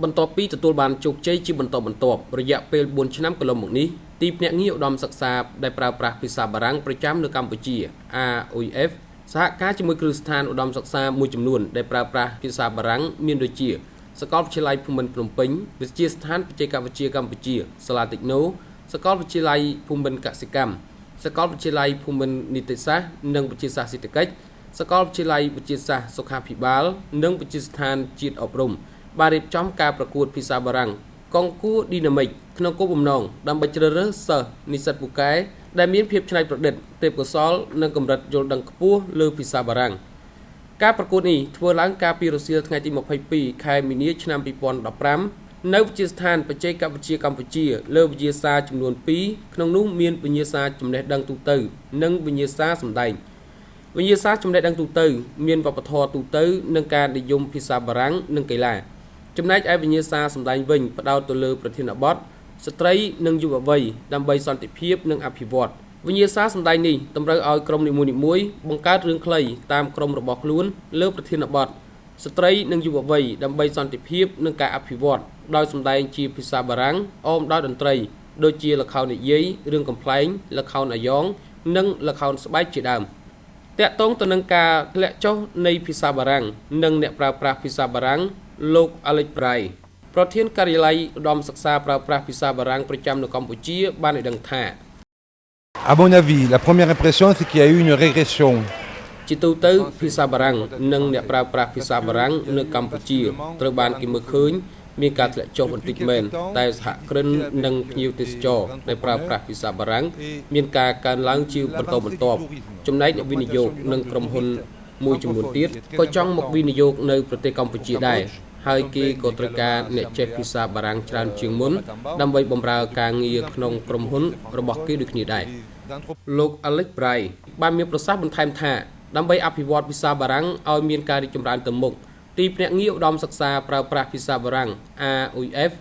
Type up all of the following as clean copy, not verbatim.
បន្ទាប់ពីទទួលបានជោគជ័យជាបន្តបន្ទាប់រយៈពេល4ឆ្នាំកន្លងមកនេះទីភ្នាក់ងារឧត្តមសិក្សាដែលប្រើប្រាស់ភាសាបារាំងប្រចាំនៅកម្ពុជា AOIF សហការជាមួយគ្រឹះស្ថានឧត្តមសិក្សាមួយចំនួនដែលប្រើប្រាស់ភាសាបារាំងមានដូចជាសាកលវិទ្យាល័យភូមិន្ទភ្នំពេញវិទ្យាស្ថានបច្ចេកវិទ្យាកម្ពុជាសាលាតិចណូសាកលវិទ្យាល័យភូមិន្ទកសិកម្មសាកលវិទ្យាល័យភូមិន្ទនីតិសាស្ត្រនិងវិទ្យាសាស្ត្រសេដ្ឋកិច្ចសាកលវិទ្យាល័យវិទ្យាសាស្ត្រសុខាភិបាលនិងវិទ្យាស្ថានជាតិអប់រំបានរៀបចំការប្រកួតភាសាបារាំងកងគួរឌីណាមិកក្នុងគោលបំណងដើម្បីជ្រើសរើសសិស្សនិស្សិតពូកែដែលមានភាពច្នៃប្រឌិតទេពកោសល្យនិងកម្រិតយល់ដឹងខ្ពស់លើភាសាបារាំងការប្រកួតនេះធ្វើឡើងកាលពីរសៀលថ្ងៃទី22ខែមីនាឆ្នាំ2015នៅវិទ្យាស្ថានបច្ចេកវិទ្យាកម្ពុជាលើវិញ្ញាសាចំនួន2ក្នុងនោះមានវិញ្ញាសាចំណេះដឹងទូទៅនិងវិញ្ញាសាសម្ដែងវិញ្ញាសាចំណេះដឹងទូទៅមានវប្បធម៌ទូទៅនិងការនិយមភាសាបារាំងនិងកីឡាចំណែកឯវិញ្ញាសាសម្ដែងវិញផ្ដោតទៅលើប្រធានបទស្ត្រីនិងយុវវ័យដើម្បីសន្តិភាពនិងអភិវឌ្ឍវិញ្ញាសាសម្ដែងនេះតម្រូវឲ្យក្រុមនីមួយៗបង្កើតរឿងខ្លីតាមក្រុមរបស់ខ្លួនលើប្រធានបទស្ត្រីនិងយុវវ័យដើម្បីសន្តិភាពនិងការអភិវឌ្ឍដោយសម្ដែងជាភាសាបារាំងអមដោយតន្ត្រីដូចជាល្ខោននិយាយរឿងកំ pl ែងល្ខោនអាយ៉ងនិងល្ខោនស្បែកជាដើមតាក់ទងទៅនឹងការធ្លាក់ចុះនៃភាសាបារាំងនិងអ្នកប្រើប្រាស់ភាសាបារាំងលោក Alex Bray ប្រធានការិយាល័យឧត្តមសិក្សាប្រើប្រាស់ភាសាបារាំងប្រចាំនៅកម្ពុជាបានឲ្យដឹងថា À mon avis, la première impression c'est qu'il y a eu une régression. ជាទូទៅភាសាបារាំងនិងអ្នកប្រើប្រាស់ភាសាបារាំងនៅកម្ពុជាត្រូវបានគេមើលឃើញមានការធ្លាក់ចុះបន្តិចមែនតែសហគ្រិននិងភ្ញៀវទេសចរដែលប្រើប្រាស់ភាសាបារាំងមានការកើនឡើងជាបន្តបន្ទាប់ចំណែកអ្នកវិនិយោគនិងក្រុមហ៊ុនមួយចំនួនទៀតក៏ចង់មកវិនិយោគនៅប្រទេសកម្ពុជាដែរហើយគេក៏ត្រូវការអ្នកចេះភាសាបារាំងច្រើនជាងមុនដើម្បីបម្រើការងារក្នុងក្រុមហ៊ុនរបស់គេដូចគ្នាដែរលោក Alex Bray បានមានប្រសាសន៍បន្ថែមថាដើម្បីអភិវឌ្ឍភាសាបារាំងឲ្យមានការរីកចម្រើនទៅមុខទីភ្នាក់ងារឧត្តមសិក្សាប្រើប្រាស់ភាសាបារាំង AOIF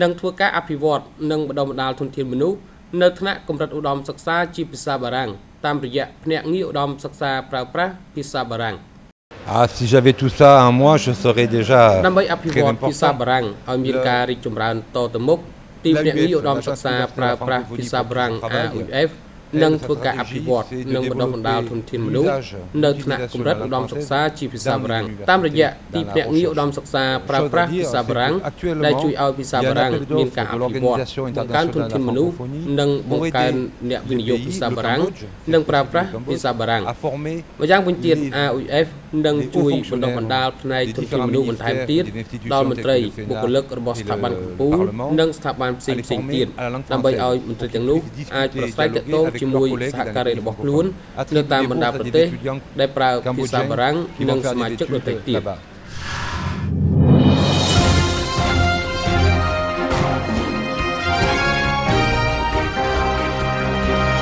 នឹងធ្វើការអភិវឌ្ឍនិងបណ្ដុះបណ្ដាលធនធានមនុស្សនៅថ្នាក់កម្រិតឧត្តមសិក្សាជាភាសាបារាំងតាមរយៈភ្នាក់ងារឧត្តមសិក្សាប្រើប្រាស់ភាសាបារាំង Ah, si j'avais tout ça en moi, je serais déjà ដើម្បីអភិវឌ្ឍភាសាបារាំងឲ្យមានការរីកចម្រើនតទៅមុខទីភ្នាក់ងារឧត្តមសិក្សាប្រើប្រាស់ភាសាបារាំង AOIF នឹងធ្វើការអភិវឌ្ឍនិងបណ្ដុះបណ្ដាលធនធានមនុស្សនៅថ្នាក់កម្រិតឧត្តមសិក្សាជាភាសាបារាំងតាមរយៈទីភ្នាក់ងារឧត្តមសិក្សាប្រើប្រាស់ភាសាបារាំងដែលជួយឲ្យភាសាបារាំងមានការអភិវឌ្ឍបង្កើនធនធានមនុស្សនិងបង្កើនអ្នកវិនិយោគភាសាបារាំងនិងប្រើប្រាស់ភាសាបារាំងម្យ៉ាងវិញទៀត AOIF នឹងជួយបណ្ដុះបណ្ដាលផ្នែកធនធានមនុស្សបន្ថែមទៀតដល់មន្ត្រីបុគ្គលិករបស់ស្ថាប័នកម្ពុជានិងស្ថាប័នផ្សេងៗទៀតដើម្បីឲ្យមន្ត្រីទាំងនោះអាចប្រស្រ័យទាក់ទងជាមួយសហការីរបស់ខ្លួននៅតាមបណ្ដាប្រទេសដែលប្រើភាសាបារាំងនិងសមាជិកដទៃទៀត